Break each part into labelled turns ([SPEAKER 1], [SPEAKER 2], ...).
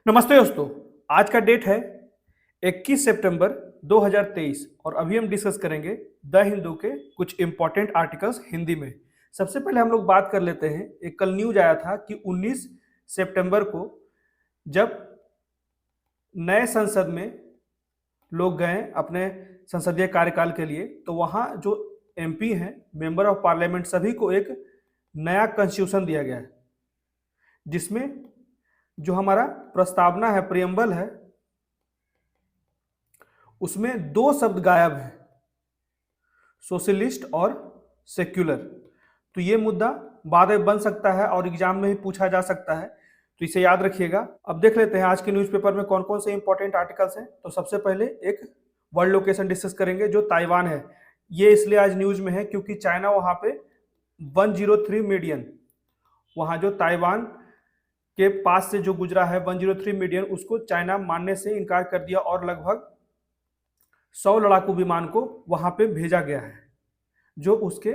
[SPEAKER 1] नमस्ते दोस्तों। आज का डेट है 21 सितंबर 2023 और अभी हम डिस्कस करेंगे द हिंदू के कुछ इंपॉर्टेंट आर्टिकल्स हिंदी में। सबसे पहले हम लोग बात कर लेते हैं, एक कल न्यूज आया था कि 19 सितंबर को जब नए संसद में लोग गए अपने संसदीय कार्यकाल के लिए, तो वहाँ जो एमपी हैं, मेंबर ऑफ पार्लियामेंट, सभी को एक नया कॉन्स्टिट्यूशन दिया गया है, जिसमें जो हमारा प्रस्तावना है, प्रियम्बल है, उसमें दो शब्द गायब है, सोशलिस्ट और सेक्युलर। तो ये मुद्दा बाद में बन सकता है और एग्जाम में भी पूछा जा सकता है, तो इसे याद रखिएगा। अब देख लेते हैं आज के न्यूज़पेपर में कौन कौन से इंपॉर्टेंट आर्टिकल्स हैं। तो सबसे पहले एक वर्ल्ड लोकेशन डिस्कस करेंगे जो ताइवान है। ये इसलिए आज न्यूज में है क्योंकि चाइना वहां पे 103 मिलियन, वहां जो ताइवान के पास से जो गुजरा है 103 मिलियन, उसको चाइना मानने से इनकार कर दिया और लगभग 100 लड़ाकू विमान को वहां पे भेजा गया है, जो उसके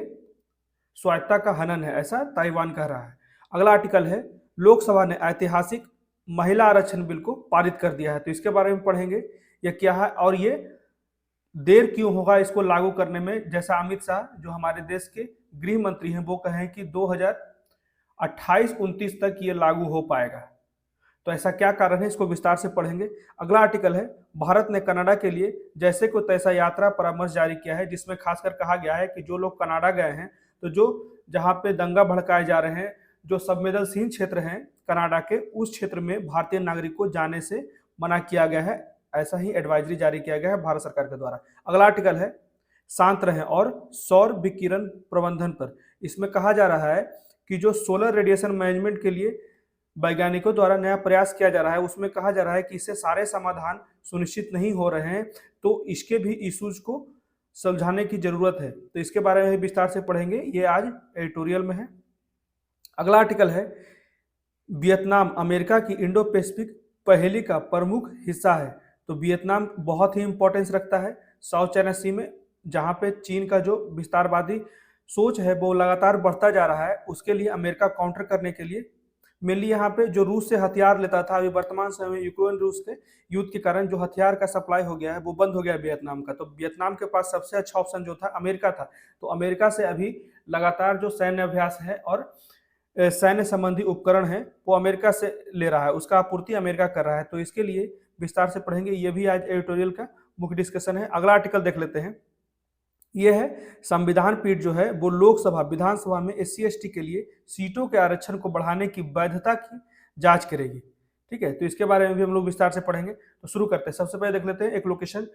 [SPEAKER 1] स्वायत्ता का हनन है, ऐसा ताइवान कह रहा है। अगला आर्टिकल है, लोकसभा ने ऐतिहासिक महिला आरक्षण बिल को पारित कर दिया है। तो इसके बारे में पढ़ेंगे, यह क्या है और ये देर क्यों होगा इसको लागू करने में। जैसा अमित शाह जो हमारे देश के गृह मंत्री हैं वो कहें कि 2028-29 तक ये लागू हो पाएगा, तो ऐसा क्या कारण है, इसको विस्तार से पढ़ेंगे। अगला आर्टिकल है, भारत ने कनाडा के लिए जैसे को तैसा यात्रा परामर्श जारी किया है, जिसमें खासकर कहा गया है कि जो लोग कनाडा गए हैं, तो जो जहां पे दंगा भड़काए जा रहे हैं, जो संवेदनशील क्षेत्र हैं कनाडा के, उस क्षेत्र में भारतीय नागरिक को जाने से मना किया गया है। ऐसा ही एडवाइजरी जारी किया गया है भारत सरकार के द्वारा। अगला आर्टिकल है, शांत रहें और सौर विकिरण प्रबंधन पर। इसमें कहा जा रहा है कि जो सोलर रेडिएशन मैनेजमेंट के लिए वैज्ञानिकों द्वारा नया प्रयास किया जा रहा है, उसमें कहा जा रहा है कि इससे सारे समाधान सुनिश्चित नहीं हो रहे हैं, तो इसके भी इश्यूज को सुलझाने की जरूरत है। तो इसके बारे में विस्तार से पढ़ेंगे, ये आज एडिटोरियल में है। अगला आर्टिकल है, वियतनाम अमेरिका की इंडो पैसिफिक पहेली का प्रमुख हिस्सा है। तो वियतनाम बहुत ही इंपॉर्टेंस रखता है साउथ चाइना सी में, जहां पे चीन का जो विस्तारवादी सोच है वो लगातार बढ़ता जा रहा है। उसके लिए अमेरिका काउंटर करने के लिए मेनली यहाँ पे जो रूस से हथियार लेता था, अभी वर्तमान समय में यूक्रेन रूस के युद्ध के कारण जो हथियार का सप्लाई हो गया है वो बंद हो गया वियतनाम का। तो वियतनाम के पास सबसे अच्छा ऑप्शन जो था अमेरिका था, तो अमेरिका से अभी लगातार जो सैन्य अभ्यास है और सैन्य संबंधी उपकरण है वो अमेरिका से ले रहा है, उसका आपूर्ति अमेरिका कर रहा है। तो इसके लिए विस्तार से पढ़ेंगे, ये भी आज एडिटोरियल का मुख्य डिस्कशन है। अगला आर्टिकल देख लेते हैं, ये है, संविधान पीठ जो है वो लोकसभा विधानसभा में SC/ST के लिए सीटों के आरक्षण को बढ़ाने की वैधता की जांच करेगी। ठीक है, तो इसके बारे में भी हम लोग विस्तार से पढ़ेंगे। तो शुरू करते हैं, सबसे पहले देख लेते हैं एक लोकेशन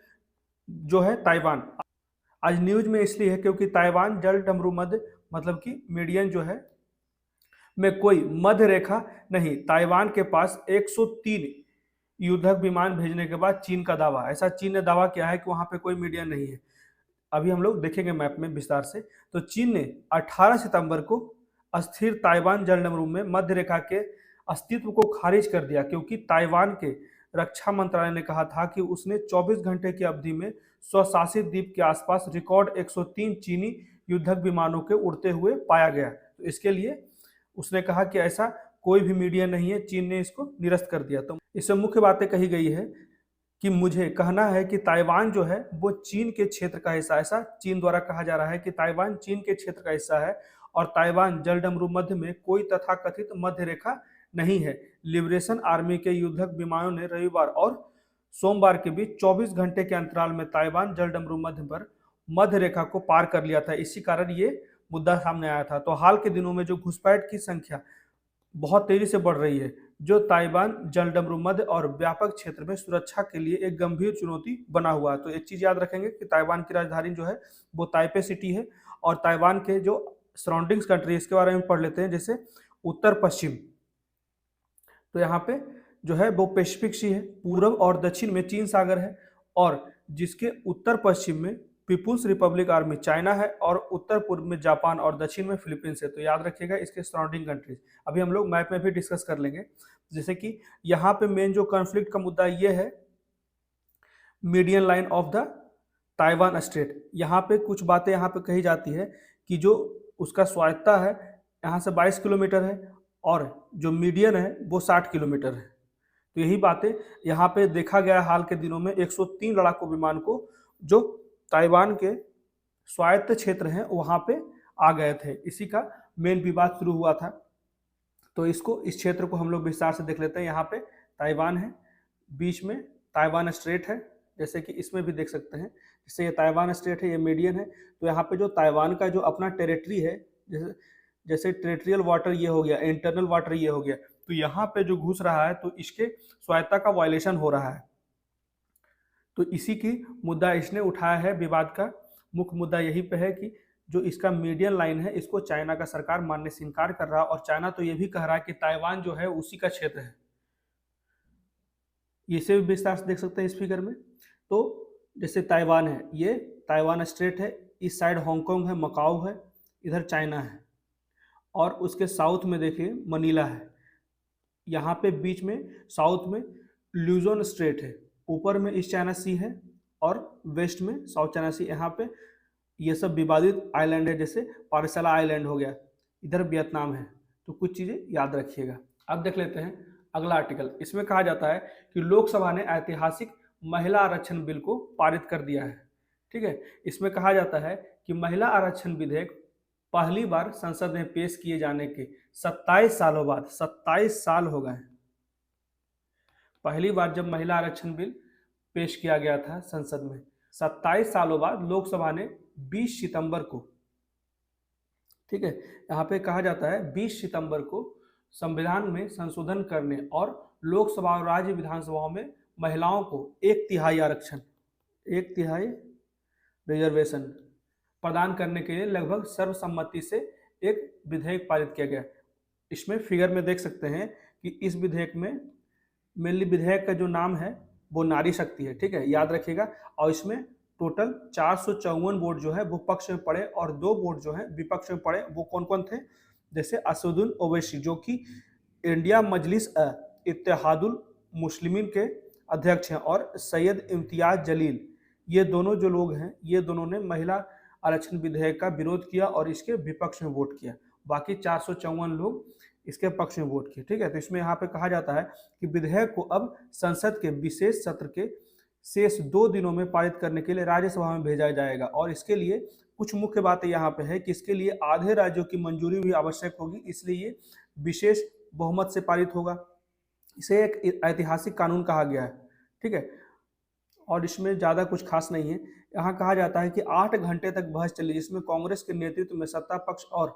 [SPEAKER 1] जो है ताइवान। आज न्यूज में इसलिए है क्योंकि ताइवान जल डमरू मध्य, मतलब कि मीडियन जो है में कोई मध्य रेखा नहीं। ताइवान के पास 103 युद्धक विमान भेजने के बाद चीन का दावा, ऐसा चीन ने दावा किया है कि वहां पे कोई मीडियन नहीं है। अभी हम लोग देखेंगे मैप में विस्तार से। तो चीन ने 18 सितंबर को अस्थिर ताइवान जलडमरू में मध्य रेखा के अस्तित्व को खारिज कर दिया, क्योंकि ताइवान के रक्षा मंत्रालय ने कहा था कि उसने 24 घंटे की अवधि में स्वशासित द्वीप के आसपास रिकॉर्ड 103 चीनी युद्धक विमानों के उड़ते हुए पाया गया। तो इसके लिए उसने कहा कि ऐसा कोई भी मीडिया नहीं है, चीन ने इसको निरस्त कर दिया। तो इससे मुख्य बातें कही गई है कि मुझे कहना है कि ताइवान जो है वो चीन के क्षेत्र का हिस्सा, ऐसा चीन द्वारा कहा जा रहा है कि ताइवान चीन के क्षेत्र का हिस्सा है और ताइवान जलडमरू मध्य में कोई तथाकथित मध्य रेखा नहीं है। लिबरेशन आर्मी के युद्धक विमानों ने रविवार और सोमवार के बीच 24 घंटे के अंतराल में ताइवान जलडमरू मध्य पर मध्य रेखा को पार कर लिया था। इसी कारण ये मुद्दा सामने आया था। तो हाल के दिनों में जो घुसपैठ की संख्या बहुत तेजी से बढ़ रही है, जो ताइवान जलडमरू मध्य और व्यापक क्षेत्र में सुरक्षा के लिए एक गंभीर चुनौती बना हुआ है। तो एक चीज याद रखेंगे कि ताइवान की राजधानी जो है वो ताइपे सिटी है, और ताइवान के जो सराउंडिंग्स कंट्री इसके बारे में पढ़ लेते हैं, जैसे उत्तर पश्चिम। तो यहाँ पे जो है वो पैसिफिक सी है, पूर्व और दक्षिण में चीन सागर है, और जिसके उत्तर पश्चिम में पीपुल्स रिपब्लिक आर्मी चाइना है, और उत्तर पूर्व में जापान और दक्षिण में फिलीपींस है। तो याद रखिएगा इसके सराउंडिंग कंट्रीज। अभी हम लोग मैप में भी डिस्कस कर लेंगे। जैसे कि यहाँ पे मेन जो कॉन्फ्लिक्ट का मुद्दा ये है, median line of the Taiwan straight. यहाँ पे कुछ बातें यहाँ पे कही जाती है कि जो उसका स्वायत्ता है यहाँ से 22 किलोमीटर है, और जो मीडियन है वो 60 किलोमीटर है। तो यही बातें यहाँ पे देखा गया हाल के दिनों में 103 लड़ाकू विमान को जो ताइवान के स्वायत्त क्षेत्र हैं वहां पे आ गए थे। इसी का मेन विवाद शुरू हुआ था। तो इस क्षेत्र को हम लोग विस्तार से देख लेते हैं। यहाँ पे ताइवान है, बीच में ताइवान स्ट्रेट है, जैसे कि इसमें भी देख सकते हैं। जैसे ये ताइवान स्ट्रेट है, ये मीडियन है। तो यहाँ पे जो ताइवान का जो अपना टेरिटरी है, जैसे जैसे टेरिटरियल वाटर ये हो गया, इंटरनल वाटर ये हो गया, तो यहाँ पे जो घुस रहा है तो इसके स्वायत्ता का वायलेशन हो रहा है। तो इसी की मुद्दा इसने उठाया है। विवाद का मुख्य मुद्दा यही पे है कि जो इसका मीडियन लाइन है इसको चाइना का सरकार मानने से इनकार कर रहा है, और चाइना तो ये भी कह रहा है कि ताइवान जो है उसी का क्षेत्र है। इसे भी विस्तार से देख सकते हैं इस फिगर में। तो जैसे ताइवान है, ये ताइवान स्ट्रेट है, इस साइड हांगकांग है, मकाऊ है, इधर चाइना है, और उसके साउथ में देखिए मनीला है। यहाँ पे बीच में साउथ में ल्यूजोन स्ट्रेट है, ऊपर में ईस्ट चाइना सी है, और वेस्ट में साउथ चाइना सी। यहाँ पे ये सब विवादित आइलैंड है, जैसे पारसाला आइलैंड हो गया, इधर वियतनाम है। तो कुछ चीज़ें याद रखिएगा। अब देख लेते हैं अगला आर्टिकल। इसमें कहा जाता है कि लोकसभा ने ऐतिहासिक महिला आरक्षण बिल को पारित कर दिया है। ठीक है, इसमें कहा जाता है कि महिला आरक्षण विधेयक पहली बार संसद में पेश किए जाने के 27 सालों बाद, 27 साल हो गए हैं, पहली बार जब महिला आरक्षण बिल पेश किया गया था संसद में, 27 सालों बाद लोकसभा ने 20 सितंबर को, ठीक है, यहाँ पे कहा जाता है 20 सितंबर को संविधान में संशोधन करने और लोकसभा और राज्य विधानसभाओं में महिलाओं को 1/3 आरक्षण, 1/3 रिजर्वेशन प्रदान करने के लिए लगभग सर्वसम्मति से एक विधेयक पारित किया गया। इसमें फिगर में देख सकते हैं कि इस विधेयक में मेनली विधेयक का जो नाम है वो नारी शक्ति है। ठीक है, याद रखिएगा। और इसमें टोटल 454 वोट जो है वो पक्ष में पड़े और 2 वोट जो है विपक्ष में पड़े। वो कौन कौन थे? जैसे असदुद्दीन ओवैसी जो कि इंडिया मजलिस इत्तेहादुल मुस्लिमीन के अध्यक्ष हैं, और सैयद इम्तियाज जलील, ये दोनों जो लोग हैं, ये दोनों ने महिला आरक्षण विधेयक का विरोध किया और इसके विपक्ष में वोट किया। बाकी 454 लोग इसके पक्ष में वोट किए। ठीक है, तो इसमें यहाँ पे कहा जाता है कि विधेयक को अब संसद के विशेष सत्र के शेष 2 दिनों में पारित करने के लिए राज्यसभा में भेजा जाएगा। और इसके लिए कुछ मुख्य बातें यहाँ पे है कि इसके लिए आधे राज्यों की मंजूरी भी आवश्यक होगी, इसलिए ये विशेष बहुमत से पारित होगा। इसे एक ऐतिहासिक कानून कहा गया है। ठीक है, और इसमें ज़्यादा कुछ खास नहीं है। यहाँ कहा जाता है कि 8 घंटे तक बहस चली, जिसमें कांग्रेस के नेतृत्व में सत्ता पक्ष और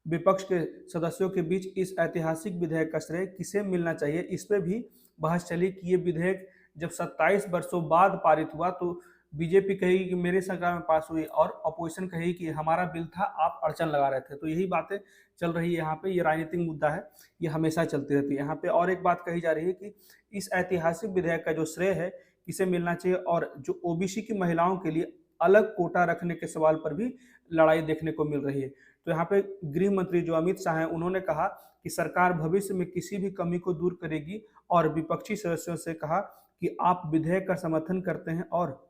[SPEAKER 1] विपक्ष के सदस्यों के बीच इस ऐतिहासिक विधेयक का श्रेय किसे मिलना चाहिए, इस पर भी बहस चली कि ये विधेयक जब 27 वर्षों बाद पारित हुआ तो बीजेपी कहेगी कि मेरे सरकार में पास हुई, और अपोजिशन कहेगी कि हमारा बिल था, आप अड़चन लगा रहे थे। तो यही बातें चल रही है यहाँ पे। ये राजनीतिक मुद्दा है, ये हमेशा चलती रहती है। यहाँ पे और एक बात कही जा रही है कि इस ऐतिहासिक विधेयक का जो श्रेय है किसे मिलना चाहिए, और जो ओबीसी की महिलाओं के लिए अलग कोटा रखने के सवाल पर भी लड़ाई देखने को मिल रही है। तो यहाँ पे गृह मंत्री जो अमित शाह हैं, उन्होंने कहा कि सरकार भविष्य में किसी भी कमी को दूर करेगी, और विपक्षी सदस्यों से कहा कि आप विधेयक का समर्थन करते हैं और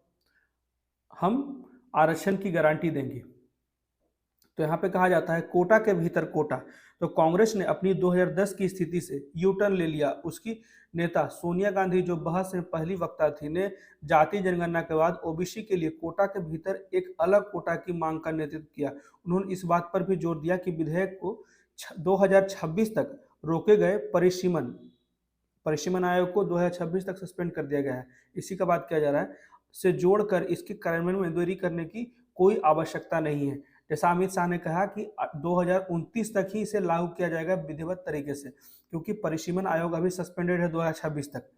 [SPEAKER 1] हम आरक्षण की गारंटी देंगे। तो यहाँ पे कहा जाता है कोटा के भीतर कोटा। तो कांग्रेस ने अपनी 2010 की स्थिति से यू टर्न ले लिया। उसकी नेता सोनिया गांधी, जो बहस में पहली वक्ता थी, ने जाति जनगणना के बाद ओबीसी के लिए कोटा के भीतर एक अलग कोटा की मांग का नेतृत्व किया। उन्होंने इस बात पर भी जोर दिया कि विधेयक को 2026 तक रोके गए परिसीमन आयोग को 2026 तक सस्पेंड कर दिया गया है। इसी का बात किया जा रहा है, से जोड़कर इसके कार्यान्वयन में देरी करने की कोई आवश्यकता नहीं है। जैसा अमित शाह ने कहा कि 2029 तक ही इसे लागू किया जाएगा विधिवत तरीके से, क्योंकि परिसीमन आयोग अभी सस्पेंडेड है 2026 तक।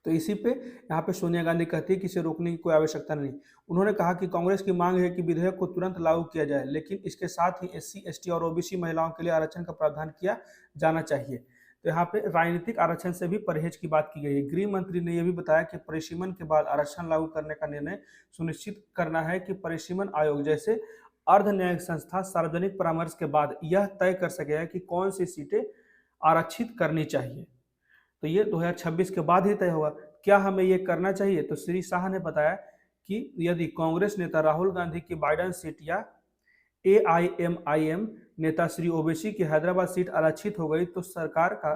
[SPEAKER 1] तो इसी पे यहाँ पे सोनिया गांधी कहती है कि इसे रोकने की कोई आवश्यकता नहीं। उन्होंने कहा कि कांग्रेस की मांग है कि विधेयक को तुरंत लागू किया जाए, लेकिन इसके साथ ही एससी, एसटी और ओबीसी महिलाओं के लिए आरक्षण का प्रावधान किया जाना चाहिए। तो यहाँ पे राजनीतिक आरक्षण से भी परहेज की बात की गई है। गृह मंत्री ने यह भी बताया कि परिसीमन के बाद आरक्षण लागू करने का निर्णय सुनिश्चित करना है कि परिसीमन आयोग जैसे अर्ध न्यायिक संस्था सार्वजनिक परामर्श के बाद यह तय कर सकेगा कि कौन सी सीटें आरक्षित करनी चाहिए। तो ये 2026 के बाद ही तय होगा। क्या हमें ये करना चाहिए? तो श्री शाह ने बताया कि यदि कांग्रेस नेता राहुल गांधी की बाइडेन सीट या AIMIM नेता श्री ओवैसी की हैदराबाद सीट आरक्षित हो गई तो सरकार का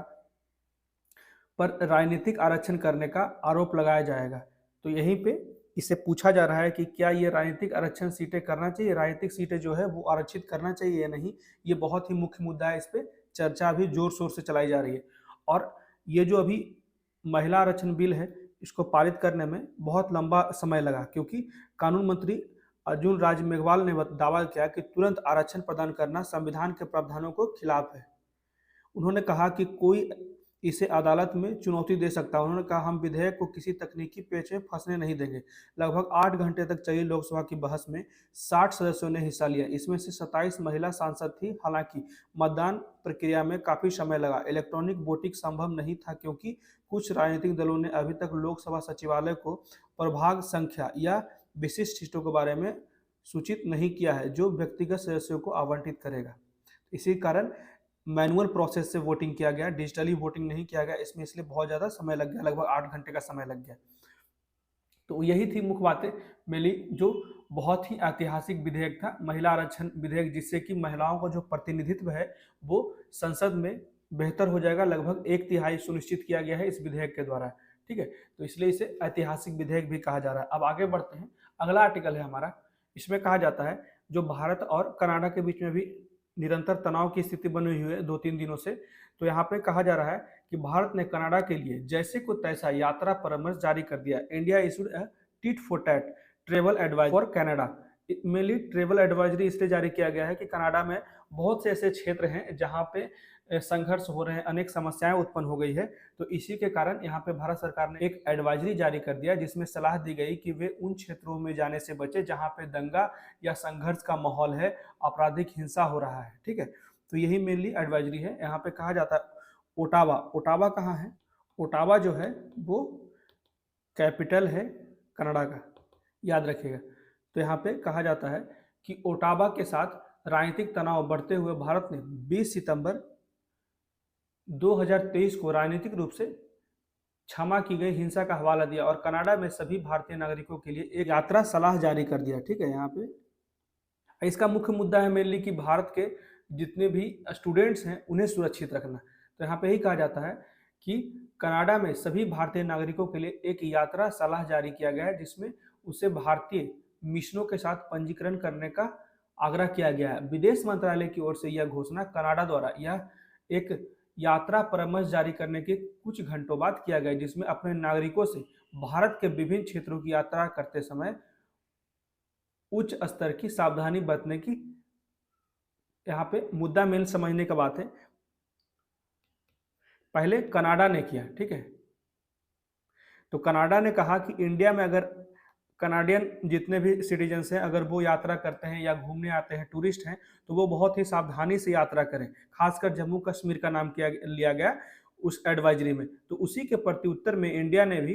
[SPEAKER 1] पर राजनीतिक आरक्षण करने का आरोप लगाया जाएगा। तो यहीं पे इसे पूछा जा रहा है कि क्या ये राजनीतिक आरक्षण सीटें करना चाहिए, राजनीतिक सीटें जो है वो आरक्षित करना चाहिए या नहीं। ये बहुत ही मुख्य मुद्दा है, इस पे चर्चा अभी जोर शोर से चलाई जा रही है। और ये जो अभी महिला आरक्षण बिल है, इसको पारित करने में बहुत लंबा समय लगा, क्योंकि कानून मंत्री अर्जुन राज मेघवाल ने दावा किया कि तुरंत आरक्षण प्रदान करना संविधान के प्रावधानों को खिलाफ है। उन्होंने कहा कि कोई इसे अदालत में चुनौती दे सकता है। उन्होंने कहा, हम विधेयक को किसी तकनीकी पेच में फंसने नहीं देंगे। लगभग 8 घंटे तक चली लोकसभा की बहस में 60 सदस्यों ने हिस्सा लिया। इसमें से 27 महिला सांसद थी। हालांकि मतदान प्रक्रिया में काफी समय लगा। इलेक्ट्रॉनिक वोटिंग संभव नहीं था क्योंकि कुछ राजनीतिक दलों ने अभी तक लोकसभा सचिवालय को प्रभाग संख्या या विशिष्ट सीटों के बारे में सूचित नहीं किया है जो व्यक्तिगत सदस्यों को आवंटित करेगा। इसी कारण मैनुअल प्रोसेस से वोटिंग किया गया, डिजिटली वोटिंग नहीं किया गया इसमें, इसलिए बहुत ज़्यादा समय लग गया, लगभग 8 घंटे का समय लग गया। तो यही थी मुख्य बातें मिली, जो बहुत ही ऐतिहासिक विधेयक था, महिला आरक्षण विधेयक, जिससे कि महिलाओं का जो प्रतिनिधित्व है वो संसद में बेहतर हो जाएगा। लगभग 1/3 सुनिश्चित किया गया है इस विधेयक के द्वारा। ठीक है, तो इसलिए इसे ऐतिहासिक विधेयक भी कहा जा रहा है। अब आगे बढ़ते हैं, अगला आर्टिकल है हमारा। इसमें कहा जाता है जो भारत और कनाडा के बीच में भी निरंतर तनाव की स्थिति बनी हुई है 2-3 दिनों से। तो यहाँ पे कहा जा रहा है कि भारत ने कनाडा के लिए जैसे को तैसा यात्रा परामर्श जारी कर दिया। India issued a tit for tat travel advisory for Canada. Mainly travel advisory इसलिए जारी किया गया है कि कनाडा में बहुत से ऐसे क्षेत्र हैं जहाँ पे संघर्ष हो रहे हैं, अनेक समस्याएं उत्पन्न हो गई है। तो इसी के कारण यहाँ पे भारत सरकार ने एक एडवाइजरी जारी कर दिया, जिसमें सलाह दी गई कि वे उन क्षेत्रों में जाने से बचे जहाँ पे दंगा या संघर्ष का माहौल है, आपराधिक हिंसा हो रहा है। ठीक है, तो यही मेनली एडवाइजरी है। यहाँ पे कहा जाता है ओटावा। ओटावा कहाँ है? ओटावा जो है वो कैपिटल है कनाडा का, याद रखिएगा। तो यहाँ पे कहा जाता है कि ओटावा के साथ राजनीतिक तनाव बढ़ते हुए भारत ने 20 सितंबर 2023 को राजनीतिक रूप से क्षमा की गई हिंसा का हवाला दिया और कनाडा में सभी भारतीय नागरिकों के लिए एक यात्रा सलाह जारी कर दिया। ठीक है, यहाँ पे इसका मुख्य मुद्दा है मेनली कि भारत के जितने भी स्टूडेंट्स हैं उन्हें सुरक्षित रखना। तो यहाँ पे ही कहा जाता है कि कनाडा में सभी भारतीय नागरिकों के लिए एक यात्रा सलाह जारी किया गया है, जिसमें उसे भारतीय मिशनों के साथ पंजीकरण करने का आग्रह किया गया है। विदेश मंत्रालय की ओर से यह घोषणा कनाडा द्वारा यह एक यात्रा परामर्श जारी करने के कुछ घंटों बाद किया गया, जिसमें अपने नागरिकों से भारत के विभिन्न क्षेत्रों की यात्रा करते समय उच्च स्तर की सावधानी बरतने की यहाँ पे मुद्दा मेन समझने का बात है। पहले कनाडा ने किया, ठीक है, तो कनाडा ने कहा कि इंडिया में अगर कनाडियन जितने भी सिटीजन्स हैं अगर वो यात्रा करते हैं या घूमने आते हैं, टूरिस्ट हैं, तो वो बहुत ही सावधानी से यात्रा करें। खासकर जम्मू कश्मीर का नाम लिया गया उस एडवाइजरी में। तो उसी के प्रत्युत्तर में इंडिया ने भी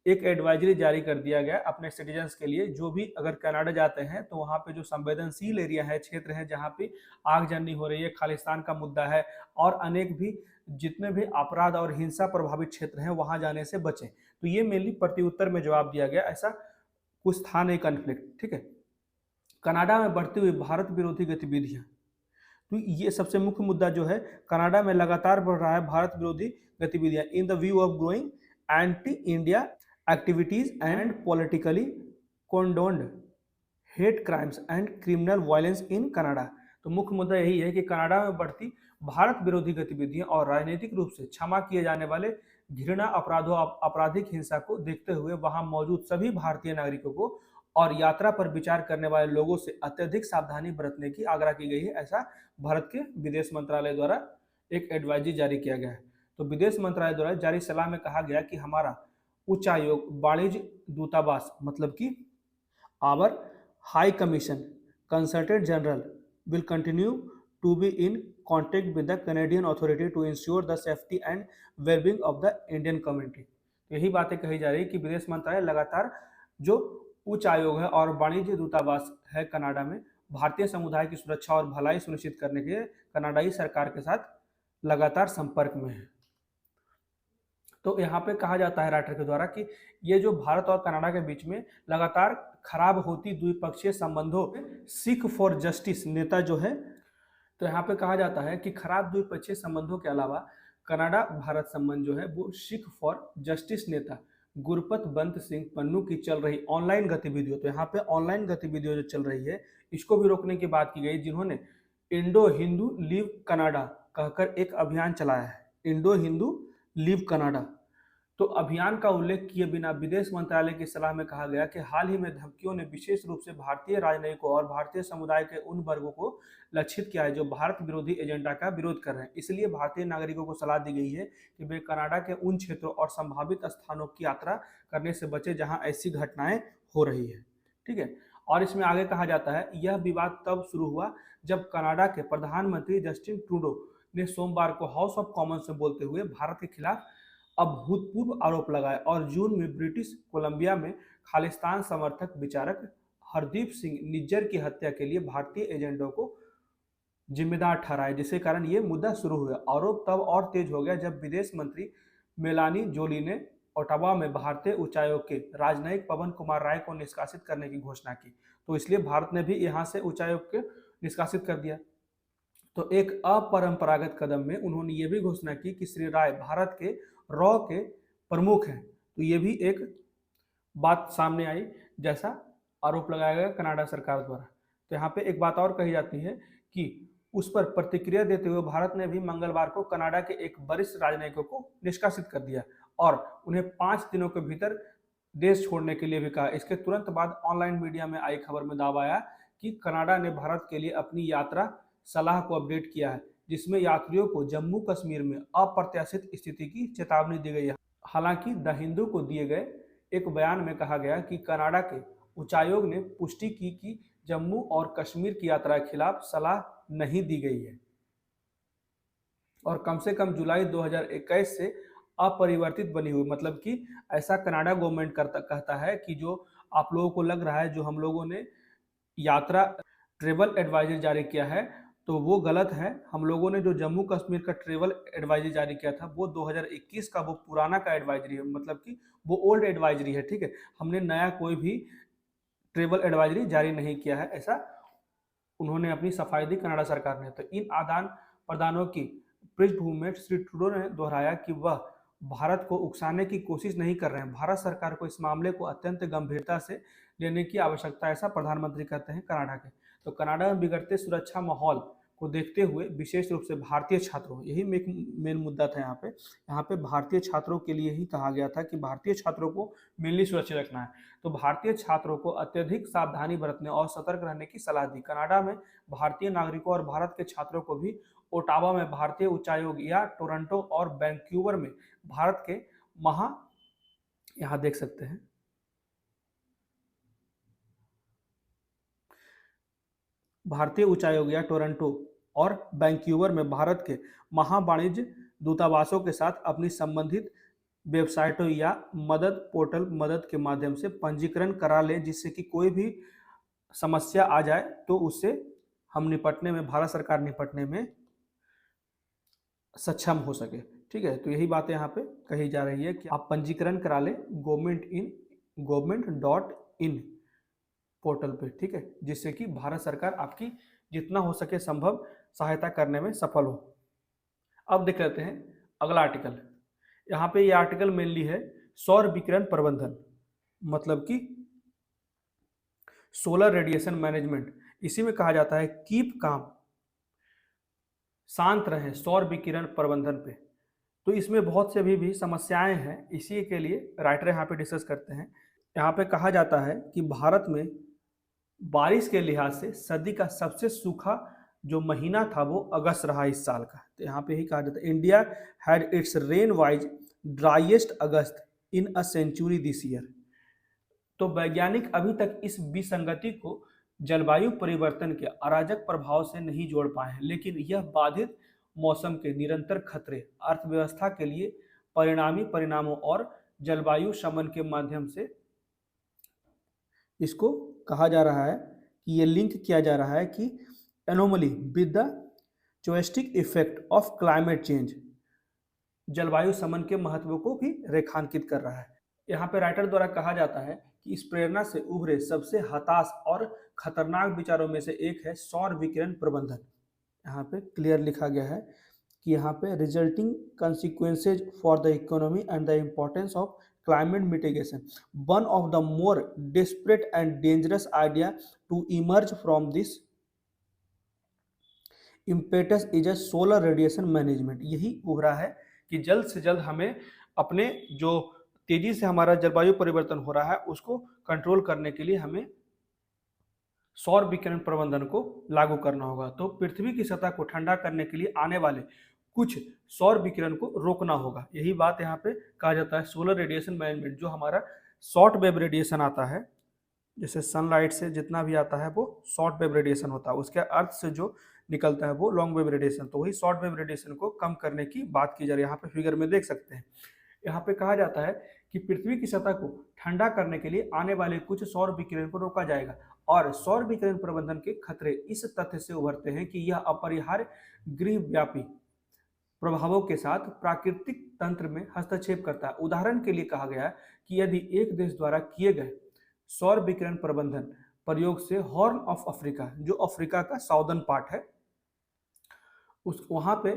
[SPEAKER 1] एक एडवाइजरी जारी कर दिया गया अपने सिटीजन्स के लिए, जो भी अगर कनाडा जाते हैं तो वहाँ पे जो संवेदनशील एरिया है, क्षेत्र है जहाँ पे आगजनी हो रही है, खालिस्तान का मुद्दा है और अनेक भी जितने भी अपराध और हिंसा प्रभावित क्षेत्र हैं वहाँ जाने से बचें। तो ये मेनली प्रत्युत्तर में जवाब दिया गया, ऐसा कुछ था नहीं कन्फ्लिक्ट। ठीक है, कनाडा में बढ़ती हुई भारत विरोधी गतिविधियां, तो ये सबसे मुख्य मुद्दा जो है, कनाडा में लगातार बढ़ रहा है भारत विरोधी गतिविधियां in the view of growing anti India activities and politically condoned hate crimes and criminal violence in Canada. तो मुख्य मुद्दा यही है कि कनाडा में बढ़ती भारत विरोधी गतिविधियां और राजनीतिक रूप से क्षमा किए जाने वाले घृणा अपराधों आपराधिक हिंसा को देखते हुए वहां मौजूद सभी भारतीय नागरिकों को और यात्रा पर विचार करने वाले लोगों से अत्यधिक सावधानी बरतने की आग्रह की गई है, ऐसा भारत के विदेश मंत्रालय द्वारा एक एडवाइजरी जारी किया गया है। तो विदेश मंत्रालय द्वारा जारी सलाह में कहा गया कि हमारा उच्चायोग वाणिज्य दूतावास, मतलब कि our high commission consultant general will continue to be in contact with the Canadian authority to ensure the safety and well-being of the Indian community। यही बातें कही जा रही है कि विदेश मंत्रालय लगातार जो उच्च आयोग है और वाणिज्य दूतावास है कनाडा में, भारतीय समुदाय की सुरक्षा और भलाई सुनिश्चित करने के लिए कनाडाई सरकार के साथ लगातार संपर्क में है। तो यहाँ पे कहा जाता है राइटर के द्वारा कि ये जो भारत और कनाडा के बीच में लगातार खराब होती द्विपक्षीय संबंधों सिख फॉर जस्टिस नेता जो है, तो यहाँ पे कहा जाता है कि खराब द्विपक्षीय संबंधों के अलावा कनाडा भारत संबंध जो है वो सिख फॉर जस्टिस नेता गुरपत बंत सिंह पन्नू की चल रही ऑनलाइन गतिविधियों, तो यहाँ पे ऑनलाइन गतिविधियों जो चल रही है इसको भी रोकने की बात की गई, जिन्होंने इंडो हिंदू लीव कनाडा कहकर एक अभियान चलाया है। इंडो हिंदू लीव कनाडा, तो अभियान का उल्लेख किए बिना विदेश मंत्रालय की सलाह में कहा गया कि हाल ही में धमकियों ने विशेष रूप से भारतीय राजनयिकों और भारतीय समुदाय के उन वर्गों को लक्षित किया है जो भारत विरोधी एजेंडा का विरोध कर रहे हैं। इसलिए भारतीय नागरिकों को सलाह दी गई है कि वे कनाडा के उन क्षेत्रों और संभावित स्थानों की यात्रा करने से बचे जहां ऐसी घटनाएं हो रही है। ठीक है, और इसमें आगे कहा जाता है यह विवाद तब शुरू हुआ जब कनाडा के प्रधानमंत्री जस्टिन ट्रूडो ने सोमवार को हाउस ऑफ कॉमन्स में बोलते हुए भारत के खिलाफ अभूतपूर्व आरोप लगाए और जून में ब्रिटिश कोलंबिया में खालिस्तान समर्थक विचारक हरदीप सिंह निज्जर की हत्या के लिए भारतीय एजेंटों को जिम्मेदार ठहराए, जिसके कारण ये मुद्दा शुरू हुआ। आरोप तब और तेज हो गया जब विदेश मंत्री मेलानी जोली ने ओटावा में भारतीय उच्चायोग के राजनयिक पवन कुमार राय को निष्कासित करने की घोषणा की, तो इसलिए भारत ने भी यहाँ से उच्चायोग को निष्कासित कर दिया। तो एक अपरंपरागत कदम में उन्होंने ये भी घोषणा की कि श्री राय भारत के रॉ के प्रमुख हैं, तो ये भी एक बात सामने आई जैसा आरोप लगाया गया कनाडा सरकार द्वारा। तो यहाँ पे एक बात और कही जाती है कि उस पर प्रतिक्रिया देते हुए भारत ने भी मंगलवार को कनाडा के एक वरिष्ठ राजनयिक को निष्कासित कर दिया और उन्हें 5 दिनों के भीतर देश छोड़ने के लिए भी कहा। इसके तुरंत बाद ऑनलाइन मीडिया में आई खबर में दावा आया कि कनाडा ने भारत के लिए अपनी यात्रा सलाह को अपडेट किया है, जिसमें यात्रियों को जम्मू कश्मीर में अप्रत्याशित स्थिति की चेतावनी दी गई है। हालांकि द हिंदू को दिए गए एक बयान में कहा गया कि कनाडा के उच्चायोग ने पुष्टि की कि जम्मू और कश्मीर की यात्रा के खिलाफ सलाह नहीं दी गई है और कम से कम जुलाई 2021 से अपरिवर्तित बनी हुई, मतलब कि ऐसा कनाडा गवर्नमेंट कहता है कि जो आप लोगों को लग रहा है जो हम लोगों ने यात्रा ट्रेवल एडवाइजरी जारी किया है तो वो गलत है। हम लोगों ने जो जम्मू कश्मीर का ट्रेवल एडवाइजरी जारी किया था वो 2021 का वो पुराना का एडवाइजरी है, मतलब कि वो ओल्ड एडवाइजरी है। ठीक है, हमने नया कोई भी ट्रेवल एडवाइजरी जारी नहीं किया है, ऐसा उन्होंने अपनी सफाई दी कनाडा सरकार ने। तो इन आदान प्रदानों की पृष्ठभूमि में श्री ट्रूडो ने दोहराया कि वह भारत को उकसाने की कोशिश नहीं कर रहे हैं, भारत सरकार को इस मामले को अत्यंत गंभीरता से लेने की आवश्यकता है, ऐसा प्रधानमंत्री कहते हैं कनाडा के। तो कनाडा में बिगड़ते सुरक्षा माहौल को देखते हुए विशेष रूप से भारतीय छात्रों, यही मेन मुद्दा था यहाँ पे भारतीय छात्रों के लिए ही कहा गया था कि भारतीय छात्रों को मेनली सुरक्षित रखना है। तो भारतीय छात्रों को अत्यधिक सावधानी बरतने और सतर्क रहने की सलाह दी। कनाडा में भारतीय नागरिकों और भारत के छात्रों को भी ओटावा में भारतीय उच्चायोग या टोरंटो और वैंकूवर में भारत के यहाँ देख सकते हैं भारतीय उच्चायोग या टोरंटो और वैंकूवर में भारत के महावाणिज्य दूतावासों के साथ अपनी संबंधित वेबसाइटों या मदद के माध्यम से पंजीकरण करा लें, जिससे कि कोई भी समस्या आ जाए तो उससे हम निपटने में, भारत सरकार निपटने में सक्षम हो सके। ठीक है, तो यही बातें यहाँ पे कही जा रही है कि आप पंजीकरण करा लें government.in पोर्टल पे। ठीक है, जिससे कि भारत सरकार आपकी जितना हो सके संभव सहायता करने में सफल हो। अब देख लेते हैं अगला आर्टिकल। यहाँ पे ये आर्टिकल मेनली है सौर विकिरण प्रबंधन, मतलब कि सोलर रेडिएशन मैनेजमेंट। इसी में कहा जाता है कीप काम, शांत रहें सौर विकिरण प्रबंधन पे। तो इसमें बहुत से अभी भी समस्याएं हैं, इसी के लिए राइटर यहाँ पे डिस्कस करते हैं। यहाँ पे कहा जाता है कि भारत में बारिश के लिहाज से सदी का सबसे सूखा जो महीना था वो अगस्त रहा इस साल का। तो यहाँ पे ही कहा जाता है India had its rain wise driest August in a century this year. तो वैज्ञानिक अभी तक इस विसंगति को जलवायु परिवर्तन के अराजक प्रभाव से नहीं जोड़ पाए हैं, लेकिन यह बाधित मौसम के निरंतर खतरे, अर्थव्यवस्था के लिए परिणामी परिणामों और जलवायु शमन के माध्यम से इसको कहा जा रहा है कि ये लिंक किया जा रहा है कि anomaly with the joystick effect of climate change, जलवायु शमन के महत्व को भी रेखांकित कर रहा है। यहाँ पे राइटर द्वारा कहा जाता है कि इस प्रेरणा से उभरे सबसे हताश और खतरनाक विचारों में से एक है सौर विकिरण प्रबंधन। यहाँ पे क्लियर लिखा गया है कि यहाँ पे resulting consequences for the economy and the importance of climate mitigation. One of the more desperate and dangerous idea to emerge from this impetus is a solar radiation management. यही उभरा है कि जल्द से जल्द हमें अपने जो तेजी से हमारा जलवायु परिवर्तन हो रहा है उसको कंट्रोल करने के लिए हमें सौर विकिरण प्रबंधन को लागू करना होगा। तो पृथ्वी की सतह को ठंडा करने के लिए आने वाले कुछ सौर विकिरण को रोकना होगा। यही बात यहाँ पे कहा जाता है सोलर रेडिएशन मैनेजमेंट। जो हमारा शॉर्ट वेव रेडिएशन आता है, जैसे सनलाइट से जितना भी आता है वो शॉर्ट वेव रेडिएशन होता है, उसके अर्थ से जो निकलता है वो लॉन्ग वेव रेडिएशन। तो वही शॉर्ट वेव रेडिएशन को कम करने की बात की जा रही है। यहाँ पे फिगर में देख सकते हैं, यहाँ पे कहा जाता है कि पृथ्वी की सतह को ठंडा करने के लिए आने वाले कुछ सौर विकिरण को रोका जाएगा। और सौर विकिरण प्रबंधन के खतरे इस तथ्य से उभरते हैं कि यह अपरिहार्य गृहव्यापी प्रभावों के साथ प्राकृतिक तंत्र में हस्तक्षेप करता है। उदाहरण के लिए कहा गया है कि यदि एक देश द्वारा किए गए सौर विकिरण प्रबंधन प्रयोग से हॉर्न ऑफ अफ्रीका, जो अफ्रीका का साउदर्न पार्ट है, उस वहां पे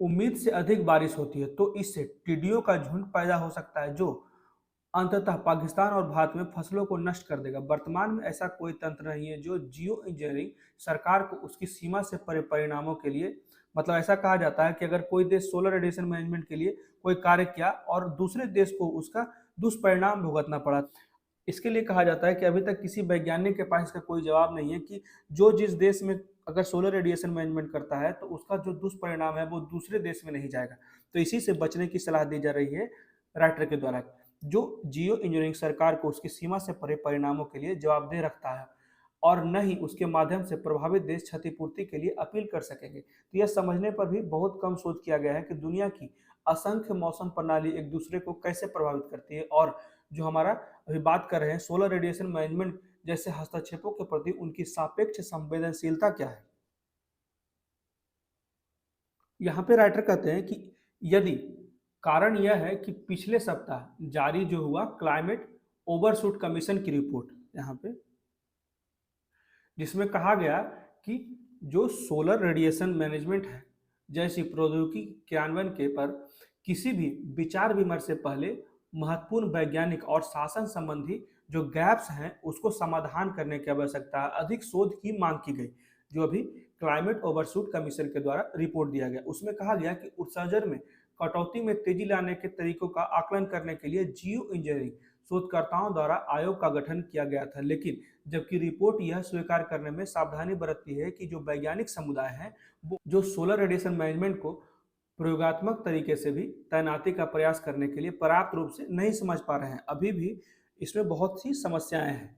[SPEAKER 1] उम्मीद से अधिक बारिश होती है, तो इससे टिड्डियों का झुंड पैदा हो सकता है जो अंततः पाकिस्तान और भारत में फसलों को नष्ट कर देगा। वर्तमान में ऐसा कोई तंत्र नहीं है जो जियो इंजीनियरिंग सरकार को उसकी सीमा से परे परिणामों के लिए, मतलब ऐसा कहा जाता है कि अगर कोई देश सोलर रेडिएशन मैनेजमेंट के लिए कोई कार्य किया और दूसरे देश को उसका दुष्परिणाम भुगतना पड़ा, इसके लिए कहा जाता है कि अभी तक किसी वैज्ञानिक के पास इसका कोई जवाब नहीं है कि जो जिस देश में अगर सोलर रेडिएशन मैनेजमेंट करता है तो उसका जो दुष्परिणाम है वो दूसरे देश में नहीं जाएगा। तो इसी से बचने की सलाह दी जा रही है राइटर के द्वारा। जो जियो इंजीनियरिंग सरकार को उसकी सीमा से परे परिणामों के लिए जवाबदेह रखता है और न ही उसके माध्यम से प्रभावित देश क्षतिपूर्ति के लिए अपील कर सकेंगे। तो यह समझने पर भी बहुत कम शोध किया गया है कि दुनिया की असंख्य मौसम प्रणाली एक दूसरे को कैसे प्रभावित करती है, और जो हमारा अभी बात कर रहे हैं सोलर रेडिएशन मैनेजमेंट जैसे हस्तक्षेपों के प्रति उनकी सापेक्ष संवेदनशीलता क्या है। यहाँ पे राइटर कहते हैं कि यदि कारण यह है कि पिछले सप्ताह जारी जो हुआ क्लाइमेट ओवरशूट कमीशन की रिपोर्ट, यहाँ पे जिसमें कहा गया कि जो सोलर रेडिएशन मैनेजमेंट है जैसी प्रौद्योगिकी क्रियान्वयन के पर किसी भी विचार विमर्श से पहले महत्वपूर्ण वैज्ञानिक और शासन संबंधी जो गैप्स हैं उसको समाधान करने की आवश्यकता है। अधिक शोध की मांग की गई। जो अभी क्लाइमेट ओवरशूट कमीशन के द्वारा रिपोर्ट दिया गया उसमें कहा गया कि उत्सर्जन में कटौती में तेजी लाने के तरीकों का आकलन करने के लिए जियो इंजीनियरिंग शोधकर्ताओं द्वारा आयोग का गठन किया गया था, लेकिन जबकि रिपोर्ट यह स्वीकार करने में सावधानी बरतती है कि जो वैज्ञानिक समुदाय है वो जो सोलर रेडिएशन मैनेजमेंट को प्रयोगात्मक तरीके से भी तैनाती का प्रयास करने के लिए पर्याप्त रूप से नहीं समझ पा रहे हैं। अभी भी इसमें बहुत सी समस्याएं हैं।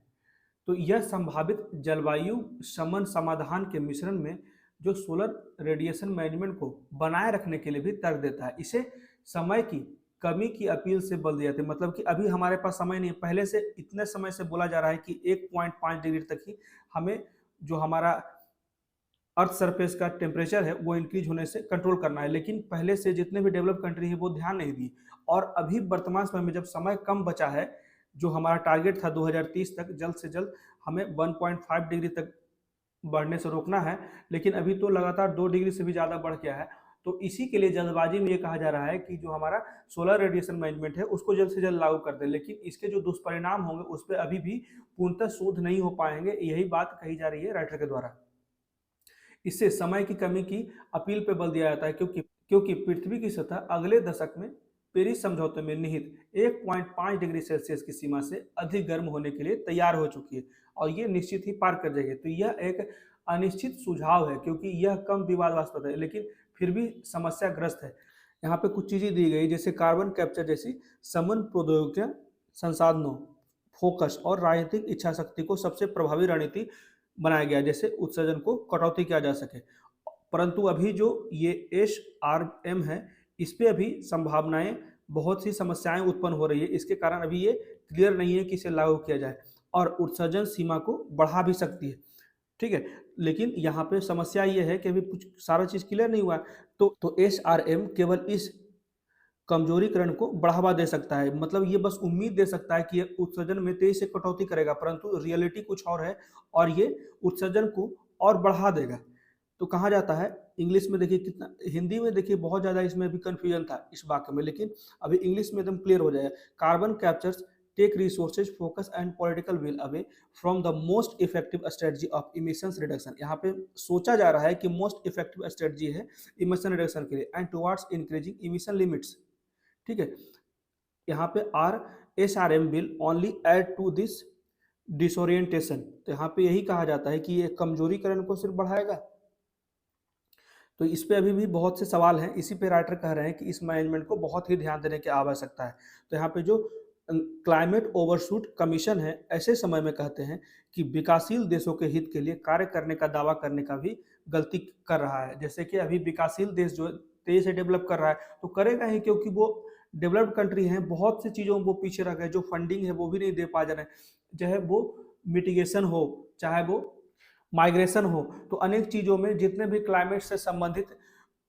[SPEAKER 1] तो यह संभावित जलवायु शमन समाधान के मिश्रण में जो सोलर रेडिएशन मैनेजमेंट को बनाए रखने के लिए भी तर्क देता है। इसे समय की कमी की अपील से बल दिया जाता है, मतलब कि अभी हमारे पास समय नहीं, पहले से इतने समय से बोला जा रहा है कि 1.5 डिग्री तक ही हमें जो हमारा अर्थ सरफेस का टेम्परेचर है वो इंक्रीज होने से कंट्रोल करना है, लेकिन पहले से जितने भी डेवलप कंट्री है वो ध्यान नहीं दी। और अभी वर्तमान समय में जब समय कम बचा है, जो हमारा टारगेट था 2030 तक जल्द से जल्द हमें 1.5 डिग्री तक बढ़ने से रोकना है, लेकिन अभी तो लगातार 2 डिग्री से भी ज़्यादा बढ़ गया है। तो इसी के लिए जल्दबाजी में ये कहा जा रहा है कि जो हमारा सोलर रेडिएशन मैनेजमेंट है उसको जल्द से जल्द लागू कर दें, लेकिन इसके जो दुष्परिणाम होंगे उस पर अभी भी पूर्णतः शोध नहीं हो पाएंगे। यही बात कही जा रही है राइटर के द्वारा। इससे समय की कमी की अपील पर बल दिया जाता है क्योंकि पृथ्वी की सतह अगले दशक में पेरिस समझौते में निहित 1.5 डिग्री सेल्सियस की सीमा से अधिक गर्म होने के लिए तैयार हो चुकी है और ये निश्चित ही पार कर जाएगी। तो यह एक अनिश्चित सुझाव है क्योंकि यह कम विवादास्पद है, लेकिन फिर भी समस्याग्रस्त है। यहाँ पे कुछ चीज़ें दी गई जैसे कार्बन कैप्चर जैसी समन प्रौद्योगिकियां, संसाधनों, फोकस और राजनीतिक इच्छा शक्ति को सबसे प्रभावी रणनीति बनाया गया जैसे उत्सर्जन को कटौती किया जा सके। परंतु अभी जो ये SRM है इस पे अभी संभावनाएं, बहुत सी समस्याएं उत्पन्न हो रही है। इसके कारण अभी ये क्लियर नहीं है कि इसे लागू किया जाए और उत्सर्जन सीमा को बढ़ा भी सकती है, ठीक है। लेकिन यहाँ पे समस्या ये है कि अभी कुछ सारा चीज़ क्लियर नहीं हुआ। तो SRM केवल इस कमजोरीकरण को बढ़ावा दे सकता है, मतलब ये बस उम्मीद दे सकता है कि ये उत्सर्जन में तेजी से कटौती करेगा, परंतु रियलिटी कुछ और है और ये उत्सर्जन को और बढ़ा देगा। तो कहा जाता है इंग्लिश में, देखिए कितना, हिंदी में देखिए बहुत ज़्यादा इसमें भी कन्फ्यूजन था इस वाक्य में, लेकिन अभी इंग्लिश में एकदम क्लियर हो जाएगा। Carbon captures take resources focus and political will away from the most effective strategy of emissions reduction. यहाँ पे सोचा जा रहा है कि मोस्ट इफेक्टिव स्ट्रेटजी है इमिशन रिडक्शन के लिए, and towards increasing emission limits. ठीक है, यहाँ पे R S R M will only add to this disorientation. तो यहाँ पे यही कहा जाता है कि ये कमजोरीकरण को सिर्फ बढ़ाएगा। तो इस पे अभी भी बहुत से सवाल हैं, इसी पे राइटर कह रहे हैं कि इस मैनेजमेंट को बहुत ही ध्यान देने की आवश्यकता है। तो यहाँ पे जो क्लाइमेट ओवरशूट कमीशन है, ऐसे समय में कहते हैं कि विकासशील देशों के हित के लिए कार्य करने का दावा करने का भी गलती कर रहा है। जैसे कि अभी विकासशील देश जो तेजी से डेवलप कर रहा है तो करेगा ही, क्योंकि वो डेवलप्ड कंट्री हैं, बहुत सी चीज़ों में वो पीछे रह गए, जो फंडिंग है वो भी नहीं दे पा जा रहे हैं, चाहे वो मिटिगेशन हो, चाहे वो माइग्रेशन हो। तो अनेक चीज़ों में जितने भी क्लाइमेट से संबंधित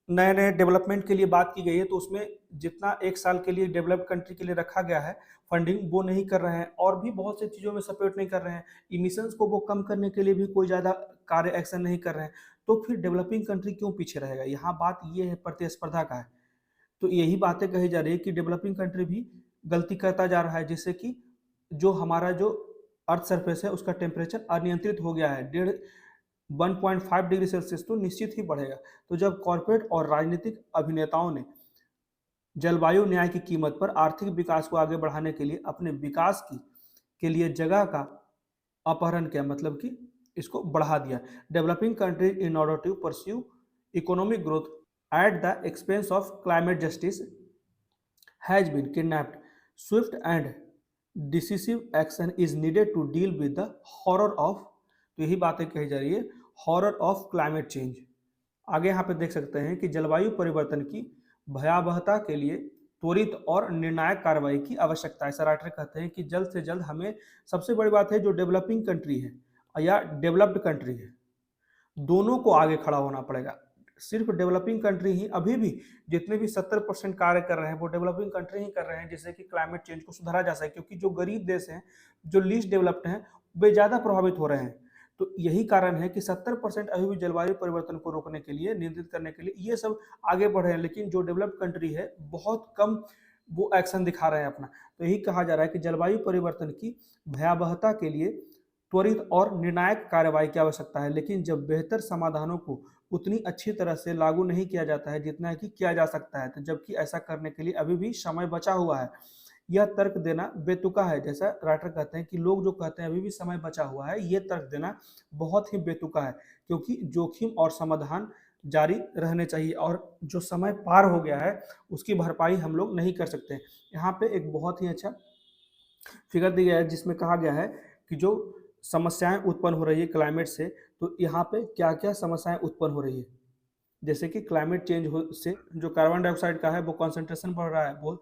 [SPEAKER 1] नए नए डेवलपमेंट के लिए बात की गई है, तो उसमें जितना एक साल के लिए डेवलप्ड कंट्री के लिए रखा गया है फंडिंग, वो नहीं कर रहे हैं, और भी बहुत सी चीज़ों में सपोर्ट नहीं कर रहे हैं। इमिशंस को वो कम करने के लिए भी कोई ज़्यादा कार्य एक्शन नहीं कर रहे हैं। तो फिर डेवलपिंग कंट्री क्यों पीछे रहेगा? यहाँ बात ये है, प्रतिस्पर्धा का है। तो यही बातें कही जा रही है कि डेवलपिंग कंट्री भी गलती करता जा रहा है, जिससे कि जो हमारा जो अर्थ सरफेस है उसका टेम्परेचर अनियंत्रित हो गया है। 1.5 डिग्री सेल्सियस तो निश्चित ही बढ़ेगा। तो जब कॉरपोरेट और राजनीतिक अभिनेताओं ने जलवायु न्याय की कीमत पर आर्थिक विकास को आगे बढ़ाने के लिए अपने विकास की के लिए जगह का अपहरण किया, मतलब कि इसको बढ़ा दिया। Developing countries in order to pursue economic growth at the expense of climate justice has been kidnapped. Swift and decisive action is needed to deal with the horror of, तो यही बातें कही जा रही है, हॉरर ऑफ क्लाइमेट चेंज। आगे यहाँ पे देख सकते हैं कि जलवायु परिवर्तन की भयावहता के लिए त्वरित और निर्णायक कार्रवाई की आवश्यकता है। राइटर कहते हैं कि जल्द से जल्द हमें, सबसे बड़ी बात है जो डेवलपिंग कंट्री है या डेवलप्ड कंट्री है, दोनों को आगे खड़ा होना पड़ेगा। सिर्फ डेवलपिंग कंट्री ही, अभी भी जितने भी 70% कार्य कर रहे हैं वो डेवलपिंग कंट्री ही कर रहे हैं, जिससे कि क्लाइमेट चेंज को सुधारा जा सके, क्योंकि जो गरीब देश हैं, जो लीस्ट डेवलप्ड हैं, वे ज़्यादा प्रभावित हो रहे हैं। तो यही कारण है कि 70% अभी भी जलवायु परिवर्तन को रोकने के लिए, नियंत्रित करने के लिए ये सब आगे बढ़े हैं, लेकिन जो डेवलप्ड कंट्री है बहुत कम वो एक्शन दिखा रहे हैं अपना। तो यही कहा जा रहा है कि जलवायु परिवर्तन की भयावहता के लिए त्वरित और निर्णायक कार्रवाई की आवश्यकता है, लेकिन जब बेहतर समाधानों को उतनी अच्छी तरह से लागू नहीं किया जाता है जितना कि किया जा सकता है, तो जबकि ऐसा करने के लिए अभी भी समय बचा हुआ है। यह तर्क देना बेतुका है। जैसा राइटर कहते हैं कि लोग जो कहते हैं अभी भी समय बचा हुआ है, ये तर्क देना बहुत ही बेतुका है, क्योंकि जोखिम और समाधान जारी रहने चाहिए, और जो समय पार हो गया है उसकी भरपाई हम लोग नहीं कर सकते। यहाँ पे एक बहुत ही अच्छा फिगर दिया है जिसमें कहा गया है कि जो समस्याएं उत्पन्न हो रही है क्लाइमेट से, तो यहाँ पे क्या क्या समस्याएं उत्पन्न हो रही है। जैसे कि क्लाइमेट चेंज से जो कार्बन डाइऑक्साइड का है वो कॉन्सेंट्रेशन बढ़ रहा है, वो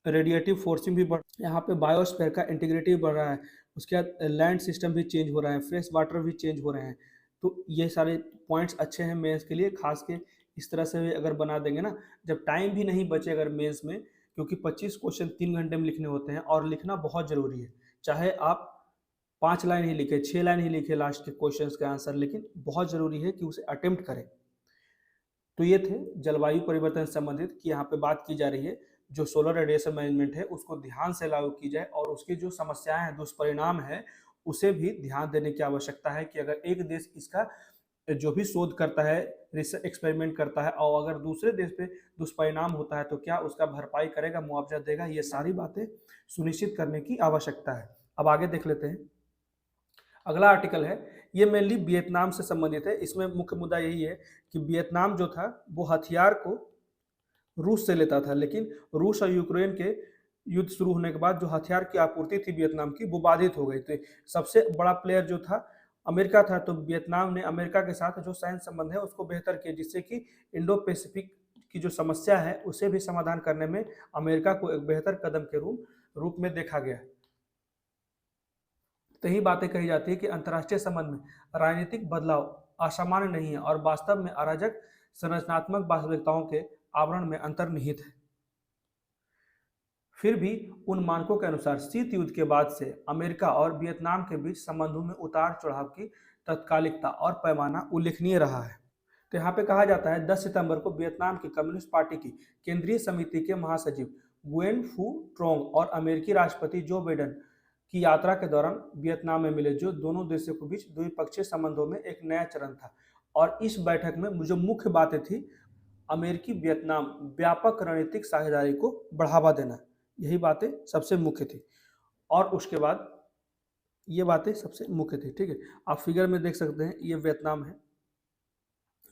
[SPEAKER 1] रेडिएटिव फोर्सिंग भी बढ़, यहाँ पे बायोस्फीयर का इंटीग्रिटी बढ़ रहा है, उसके बाद लैंड सिस्टम भी चेंज हो रहा है, फ्रेश वाटर भी चेंज हो रहे हैं। तो ये सारे पॉइंट्स अच्छे हैं मेंस के लिए, खास के इस तरह से भी अगर बना देंगे ना, जब टाइम भी नहीं बचे अगर मेंस में, क्योंकि 25 क्वेश्चन 3 घंटे में लिखने होते हैं और लिखना बहुत जरूरी है। चाहे आप 5 लाइन ही लिखे, 6 लाइन ही लिखे लास्ट के क्वेश्चन का आंसर, लेकिन बहुत जरूरी है कि उसे अटेम्प्ट करें। तो ये थे जलवायु परिवर्तन से संबंधित कि यहाँ पे बात की जा रही है, जो सोलर रेडिएशन मैनेजमेंट है उसको ध्यान से लागू की जाए, और उसकी जो समस्याएं हैं, दुष्परिणाम है, उसे भी ध्यान देने की आवश्यकता है कि अगर एक देश इसका जो भी शोध करता है, रिसर्च एक्सपेरिमेंट करता है, और अगर दूसरे देश पे दुष्परिणाम होता है तो क्या उसका भरपाई करेगा, मुआवजा देगा, ये सारी बातें सुनिश्चित करने की आवश्यकता है। अब आगे देख लेते हैं। अगला आर्टिकल है, ये मेनली वियतनाम से संबंधित है। इसमें मुख्य मुद्दा यही है कि वियतनाम जो था वो हथियार को रूस से लेता था, लेकिन रूस और यूक्रेन के युद्ध शुरू होने के बाद जो हथियार की आपूर्ति थी वियतनाम की वो बाधित हो गई थी। सबसे बड़ा प्लेयर जो था अमेरिका था, तो वियतनाम ने अमेरिका के साथ जो सैन्य संबंध है उसको बेहतर किया, जिससे कि इंडो पैसिफिक की जो समस्या है उसे भी समाधान करने में अमेरिका को एक बेहतर कदम के रूप में देखा गया। तो यही बातें कही जाती है कि अंतर्राष्ट्रीय संबंध में राजनीतिक बदलाव असामान्य नहीं है और वास्तव में अराजक संरचनात्मक वास्तविकताओं के आवरण में अंतर्निहित है। फिर भी उन मानकों के अनुसार शीत युद्ध के बाद से अमेरिका और वियतनाम के बीच संबंधों में उतार चढ़ाव की तत्कालिकता और पैमाना उल्लेखनीय रहा है। तो यहाँ पे कहा जाता है 10 सितंबर को वियतनाम की कम्युनिस्ट पार्टी की केंद्रीय समिति के महासचिव गुएन फू ट्रोंग और अमेरिकी राष्ट्रपति जो बाइडेन की यात्रा के दौरान वियतनाम में मिले, जो दोनों देशों के बीच द्विपक्षीय संबंधों में एक नया चरण था। और इस बैठक में जो मुख्य बातें थी, अमेरिकी वियतनाम व्यापक रणनीतिक साझेदारी को बढ़ावा देना, यही बातें सबसे मुख्य थी। और उसके बाद ये बातें सबसे मुख्य थी। ठीक है, आप फिगर में देख सकते हैं, ये वियतनाम है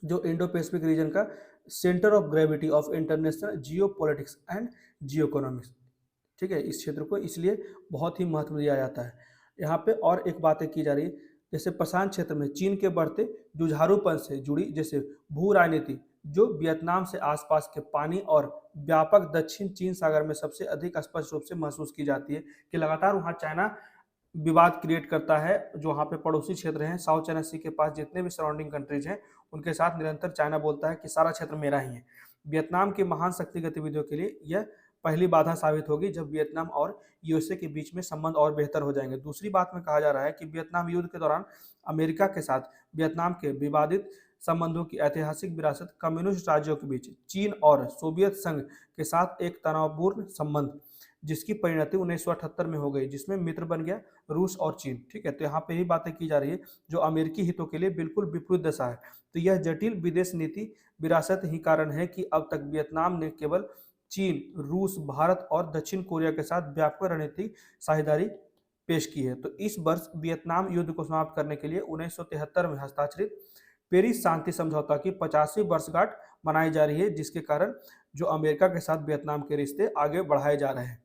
[SPEAKER 1] जो इंडो पैसिफिक रीजन का centre of gravity of international Jio politics and Jio economics. ठीक है, इस क्षेत्र को इसलिए बहुत ही महत्व दिया जाता है। यहाँ पे और एक बातें की जा रही है, जैसे प्रशांत क्षेत्र में चीन के बढ़ते जुझारूपन से जुड़ी, जैसे भू राजनीति जो वियतनाम से आसपास के पानी और व्यापक दक्षिण चीन सागर में सबसे अधिक स्पष्ट रूप से महसूस की जाती है कि लगातार वहाँ चाइना विवाद क्रिएट करता है। जो वहाँ पे पड़ोसी क्षेत्र हैं साउथ चाइना सी के पास जितने भी सराउंडिंग कंट्रीज हैं, उनके साथ निरंतर चाइना बोलता है कि सारा क्षेत्र मेरा ही है। वियतनाम की महान शक्ति गतिविधियों के लिए यह पहली बाधा साबित होगी, जब वियतनाम और यूएसए के बीच में संबंध और बेहतर हो जाएंगे। दूसरी बात में कहा जा रहा है कि वियतनाम युद्ध के दौरान अमेरिका के साथ वियतनाम के विवादित संबंधों की ऐतिहासिक विरासत, कम्युनिस्ट राज्यों के बीच चीन और सोवियत संघ के साथ एक तनावपूर्ण संबंध, जिसकी परिणति 1978 में हो गई, जिसमें मित्र बन गया रूस और चीन। ठीक है, तो यहाँ पे ही बातें की जा रही है जो अमेरिकी हितों के लिए बिल्कुल विपरीत दशा है। तो यह जटिल विदेश नीति विरासत ही कारण है कि अब तक वियतनाम ने केवल चीन, रूस, भारत और दक्षिण कोरिया के साथ व्यापक रणनीतिक साझेदारी पेश की है। तो इस वर्ष वियतनाम युद्ध को समाप्त करने के लिए 1973 में हस्ताक्षरित पेरिस शांति समझौता की 50वीं वर्षगांठ मनाई जा रही है, जिसके कारण जो अमेरिका के साथ वियतनाम के रिश्ते आगे बढ़ाए जा रहे हैं।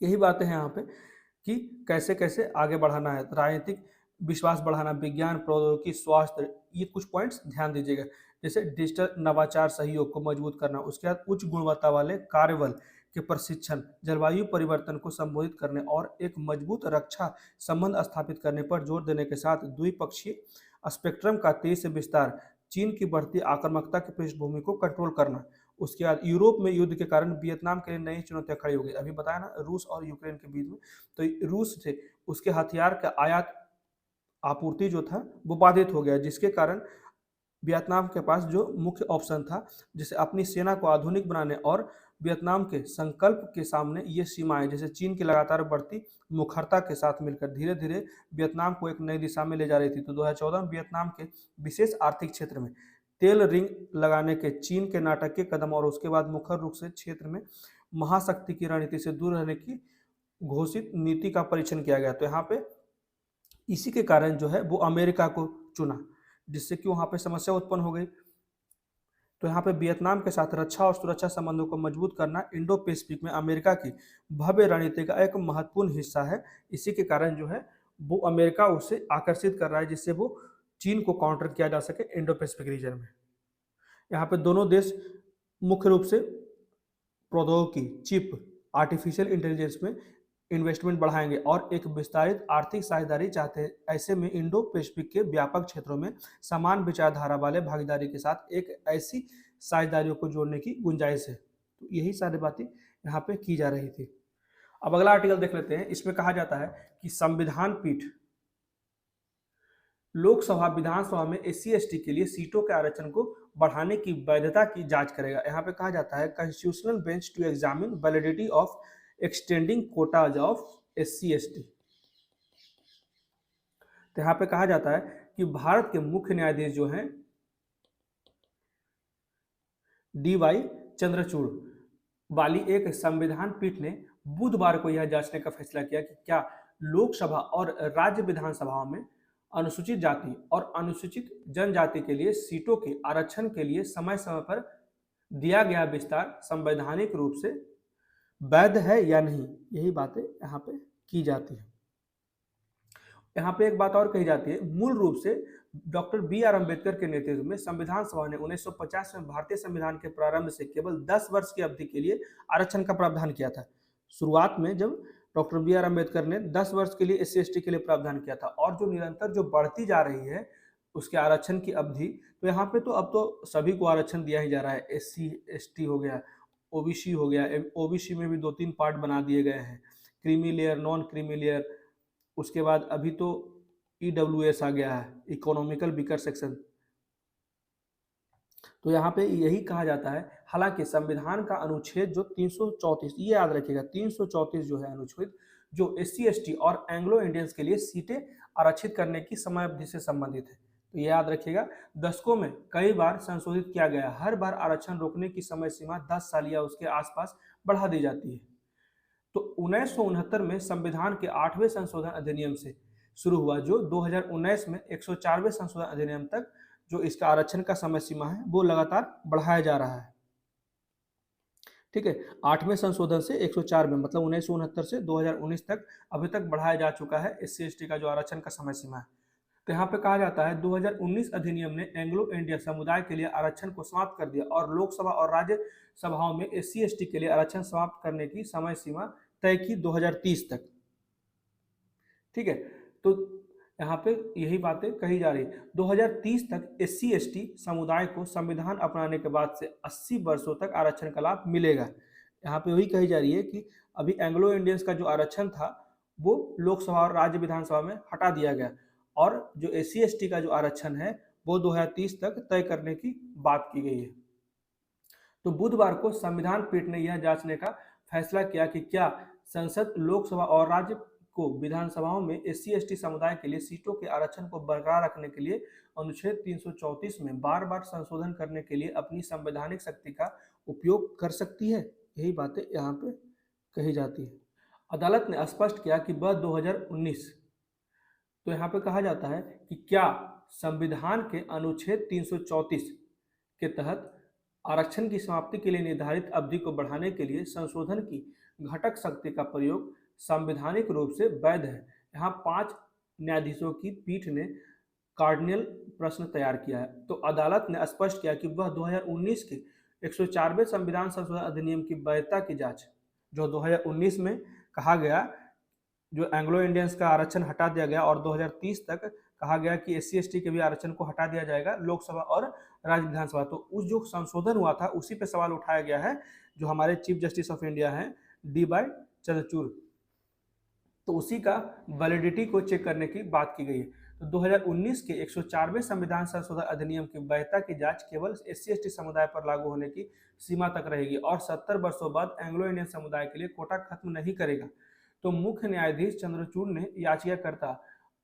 [SPEAKER 1] यही बातें हैं यहाँ पे कि कैसे कैसे आगे बढ़ाना है, राजनीतिक विश्वास बढ़ाना, विज्ञान, प्रौद्योगिकी, स्वास्थ्य, ये कुछ पॉइंट्स ध्यान दीजिएगा। जैसे डिजिटल नवाचार सहयोग को मजबूत करना, उसके बाद उच्च गुणवत्ता वाले कार्यबल के प्रशिक्षण, जलवायु परिवर्तन को संबोधित करने और एक मजबूत रक्षा संबंध स्थापित करने पर जोर देने के साथ द्विपक्षीय स्पेक्ट्रम का तेजी से विस्तार, चीन की बढ़ती आक्रामकता की पृष्ठभूमि को कंट्रोल करना। उसके बाद यूरोप में युद्ध के कारण वियतनाम के लिए नई चुनौतियां खड़ी हो गई। अभी बताया ना, रूस और यूक्रेन के बीच में, तो रूस से उसके हथियार का आयात आपूर्ति जो था वो बाधित हो गया, जिसके कारण वियतनाम के पास जो मुख्य ऑप्शन था, जैसे अपनी सेना को आधुनिक बनाने और वियतनाम के संकल्प के सामने ये सीमाएं, जैसे चीन की लगातार बढ़ती मुखरता के साथ मिलकर धीरे धीरे वियतनाम को एक नई दिशा में ले जा रही थी। तो 2014 में वियतनाम के विशेष आर्थिक क्षेत्र में तेल रिंग लगाने के चीन के नाटकीय कदम और उसके बाद मुख्य रूप से क्षेत्र में महाशक्ति की रणनीति से दूर रहने की घोषित नीति का परीक्षण किया गया। तो यहाँ पे इसी के कारण जो है वो अमेरिका को चुना, जिससे कि वहाँ पे समस्या उत्पन्न हो गई। तो यहाँ पे वियतनाम के साथ रक्षा और सुरक्षा संबंधों को मजबूत करना इंडो पैसिफिक में अमेरिका की भव्य रणनीति का एक महत्वपूर्ण हिस्सा है। इसी के कारण जो है वो अमेरिका उसे आकर्षित कर रहा है, जिससे वो चीन को काउंटर किया जा सके इंडो पैसिफिक रीजन में। यहाँ पे दोनों देश मुख्य रूप से प्रौद्योगिकी, चिप, आर्टिफिशियल इंटेलिजेंस में इन्वेस्टमेंट बढ़ाएंगे और एक विस्तारित आर्थिक साझेदारी चाहते हैं। ऐसे में इंडो पैसिफिक के व्यापक क्षेत्रों में समान विचारधारा वाले भागीदारी के साथ एक ऐसी साझेदारियों को जोड़ने की गुंजाइश है। तो यही सारी बातें यहाँ पे की जा रही थी। अब अगला आर्टिकल देख लेते हैं। इसमें कहा जाता है कि संविधान पीठ लोकसभा विधानसभा में SC/ST के लिए सीटों के आरक्षण को बढ़ाने की वैधता की जांच करेगा। यहाँ पे कहा जाता है constitutional bench to examine validity of extending quotas of SC/ST। तो यहाँ पे कहा जाता है कि भारत के मुख्य न्यायाधीश जो हैं DY चंद्रचूड़ वाली एक संविधान पीठ ने बुधवार को यह जांचने का फैसला किया कि क्या लोकसभा और राज्य विधानसभाओं में अनुसूचित जाति और अनुसूचित जनजाति के लिए सीटों के आरक्षण के लिए समय समय पर दिया गया विस्तार संवैधानिक रूप से वैध है या नहीं। यही बातें यहाँ पे की जाती है। यहाँ पे एक बात और कही जाती है, मूल रूप से डॉक्टर BR अम्बेडकर के नेतृत्व में संविधान सभा ने 1950 में भारतीय संविधान के प्रारंभ से केवल 10 वर्ष की अवधि के लिए आरक्षण का प्रावधान किया था। शुरुआत में जब डॉक्टर BR अम्बेडकर ने 10 वर्ष के लिए SC/ST के लिए प्रावधान किया था, और जो निरंतर जो बढ़ती जा रही है उसके आरक्षण की अवधि, तो यहाँ पे तो अब तो सभी को आरक्षण दिया ही जा रहा है। SC/ST हो गया, OBC हो गया, OBC में भी 2-3 पार्ट बना दिए गए हैं, creamy layer, non creamy layer, उसके बाद अभी तो EWS आ गया है, इकोनॉमिकल वीकर सेक्शन। तो यहाँ पे यही कहा जाता है, हालांकि संविधान का अनुच्छेद जो 334, ये याद रखिएगा, 334 जो है अनुच्छेद, जो SC ST और एंग्लो इंडियंस के लिए सीटें आरक्षित करने की समय अवधि से संबंधित है। तो ये याद रखिएगा, दशकों में कई बार संशोधित किया गया, हर बार आरक्षण रोकने की समय सीमा 10 साल या उसके आसपास बढ़ा दी जाती है। तो 1969 में संविधान के 8वें संशोधन अधिनियम से शुरू हुआ, जो 2019 में 104वें संशोधन अधिनियम तक जो इसका आरक्षण का समय सीमा है वो लगातार बढ़ाया जा रहा है। ठीक है, 8वें संशोधन से 104 में, मतलब 1969 से 2019 तक अभी तक बढ़ाया जा चुका है SC ST का जो आरक्षण का समय सीमा है। तो यहाँ पे कहा जाता है 2019 अधिनियम ने एंग्लो इंडियन समुदाय के लिए आरक्षण को समाप्त कर दिया और लोकसभा और राज्य सभाओं में SC ST के लिए आरक्षण समाप्त करने की समय सीमा तय की 2030 तक। ठीक है, तो यहाँ पे यही बातें कही जा रही। 2030 तक SC ST समुदाय को संविधान अपनाने के बाद से 80 वर्षों तक आरक्षण का लाभ मिलेगा। यहाँ पे वही कही जा रही है कि अभी एंग्लो इंडियंस का जो आरक्षण था वो लोकसभा और राज्य विधानसभा में हटा दिया गया, और जो SC ST का जो आरक्षण है वो 2030 तक तय करने की बात की गई है। तो बुधवार को संविधान पीठ ने यह जांचने का फैसला किया कि क्या संसद, लोकसभा और राज्य को विधानसभाओं में SC ST समुदाय के लिए सीटों के आरक्षण को बरकरार रखने के लिए अनुच्छेद 334 में बार बार संशोधन करने के लिए अपनी संवैधानिक शक्ति का उपयोग कर सकती है। यही बातें यहाँ पे कही जाती है। अदालत ने स्पष्ट किया कि वह 2019, तो यहाँ पे कहा जाता है कि क्या संविधान के अनुच्छेद 334 के तहत आरक्षण की समाप्ति के लिए निर्धारित अवधि को बढ़ाने के लिए संशोधन की घटक शक्ति का प्रयोग संवैधानिक रूप से वैध है। यहाँ 5 न्यायाधीशों की पीठ ने कार्डिनल प्रश्न तैयार किया है। तो अदालत ने स्पष्ट किया कि वह 2019 के 104वें संविधान संशोधन अधिनियम की वैधता की जांच, जो 2019 में कहा गया, जो एंग्लो इंडियंस का आरक्षण हटा दिया गया और 2030 तक कहा गया कि SC ST के भी आरक्षण को हटा दिया जाएगा लोकसभा और राज्य विधानसभा, तो उस जो संशोधन हुआ था उसी पे सवाल उठाया गया है, जो हमारे चीफ जस्टिस ऑफ इंडिया हैं DY चंद्रचूड़, तो उसी का वैलिडिटी को चेक करने की बात की गई है। तो 2019 के 104वें संविधान संशोधन अधिनियम की वैधता की जांच केवल SC ST समुदाय पर लागू होने की सीमा तक रहेगी और 70 वर्षों बाद एंग्लो इंडियन समुदाय के लिए कोटा खत्म नहीं करेगा। तो मुख्य न्यायाधीश चंद्रचूड़ ने याचिकाकर्ता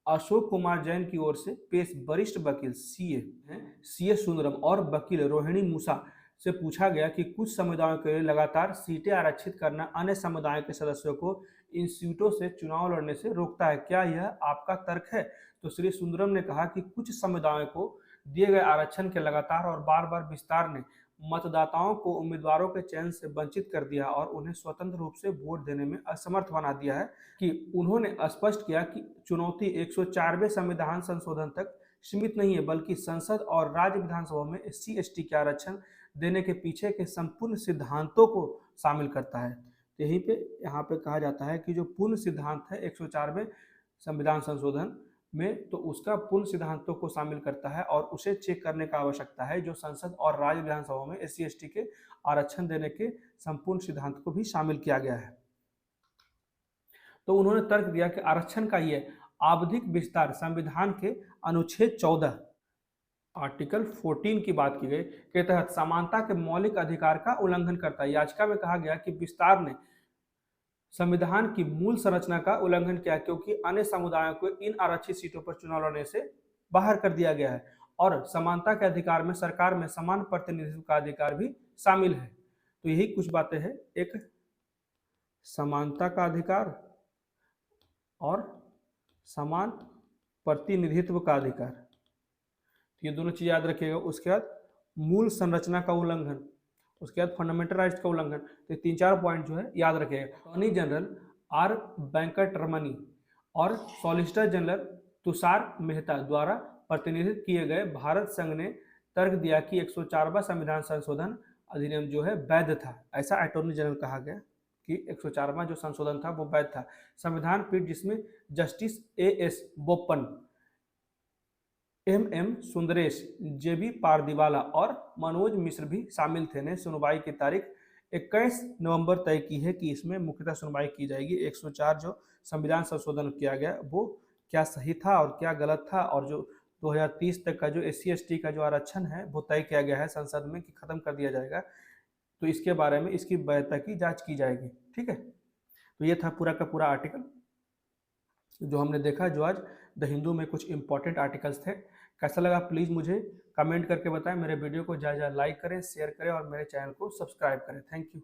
[SPEAKER 1] अशोक कुमार जैन की ओर से पेश वरिष्ठ वकील CA सुंदरम और वकील रोहिणी मूसा से पूछा गया कि कुछ समुदायों के लिए लगातार सीटें आरक्षित करना अन्य समुदायों के सदस्यों को इन सीटों से चुनाव लड़ने से रोकता है, क्या यह आपका तर्क है? तो श्री सुंदरम ने कहा कि कुछ समुदायों को दिए गए आरक्षण के लगातार और बार बार विस्तार ने मतदाताओं को उम्मीदवारों के चयन से वंचित कर दिया और उन्हें स्वतंत्र रूप से वोट देने में असमर्थ बना दिया है। कि उन्होंने स्पष्ट किया कि चुनौती 104वें संविधान संशोधन तक सीमित नहीं है, बल्कि संसद और राज्य विधानसभा में SC ST के आरक्षण देने के पीछे के संपूर्ण सिद्धांतों को शामिल करता है। तो यहीं पे यहाँ पे कहा जाता है कि जो पूर्ण सिद्धांत है 104वें संविधान संशोधन में, तो उसका पूर्ण सिद्धांतों को शामिल करता है और उसे चेक करने का आवश्यकता है, जो संसद और राज्य विधानसभा में SC ST के आरक्षण देने के संपूर्ण सिद्धांत को भी शामिल किया गया है। तो उन्होंने तर्क दिया कि आरक्षण का ये आवधिक विस्तार संविधान के अनुच्छेद 14 आर्टिकल 14 की बात की गई के तहत समानता के मौलिक अधिकार का उल्लंघन करता है। याचिका में कहा गया कि विस्तार ने संविधान की मूल संरचना का उल्लंघन किया, क्योंकि अन्य समुदायों को इन आरक्षित सीटों पर चुनाव लड़ने से बाहर कर दिया गया है और समानता के अधिकार में सरकार में समान प्रतिनिधित्व का अधिकार भी शामिल है। तो यही कुछ बातें हैं, एक समानता का अधिकार और समान प्रतिनिधित्व का अधिकार, तो ये दोनों चीज याद रखिएगा। उसके बाद मूल संरचना का उल्लंघन, उसके बाद फंडामेंटल राइट्स का उल्लंघन, तो 3-4 पॉइंट जो है याद रखिएगा। अटॉर्नी जनरल R वेंकटरमणी और सॉलिसिटर जनरल तुषार मेहता द्वारा प्रतिनिधित्व किए गए भारत संघ ने तर्क दिया कि 104वां संविधान संशोधन अधिनियम जो है वैध था। ऐसा अटॉर्नी जनरल कहा गया कि 104वां जो संशोधन था वो वैध था। संविधान पीठ, जिसमें justice AS Bopanna, MM Sundresh, JB Pardiwala और मनोज मिश्र भी शामिल थे, ने सुनवाई की तारीख 21 नवंबर तय की है कि इसमें मुख्यतः सुनवाई की जाएगी 104 जो संविधान संशोधन किया गया वो क्या सही था और क्या गलत था, और जो 2030 तक का जो SC ST का जो आरक्षण है वो तय किया गया है संसद में कि खत्म कर दिया जाएगा। तो इसके बारे में इसकी वैधता की जांच की जाएगी। ठीक है, तो ये था पूरा का पूरा आर्टिकल जो हमने देखा, जो आज द हिंदू में कुछ इंपॉर्टेंट आर्टिकल्स थे। कैसा लगा प्लीज़ मुझे कमेंट करके बताएं। मेरे वीडियो को ज़्यादा लाइक करें, शेयर करें और मेरे चैनल को सब्सक्राइब करें। Thank you.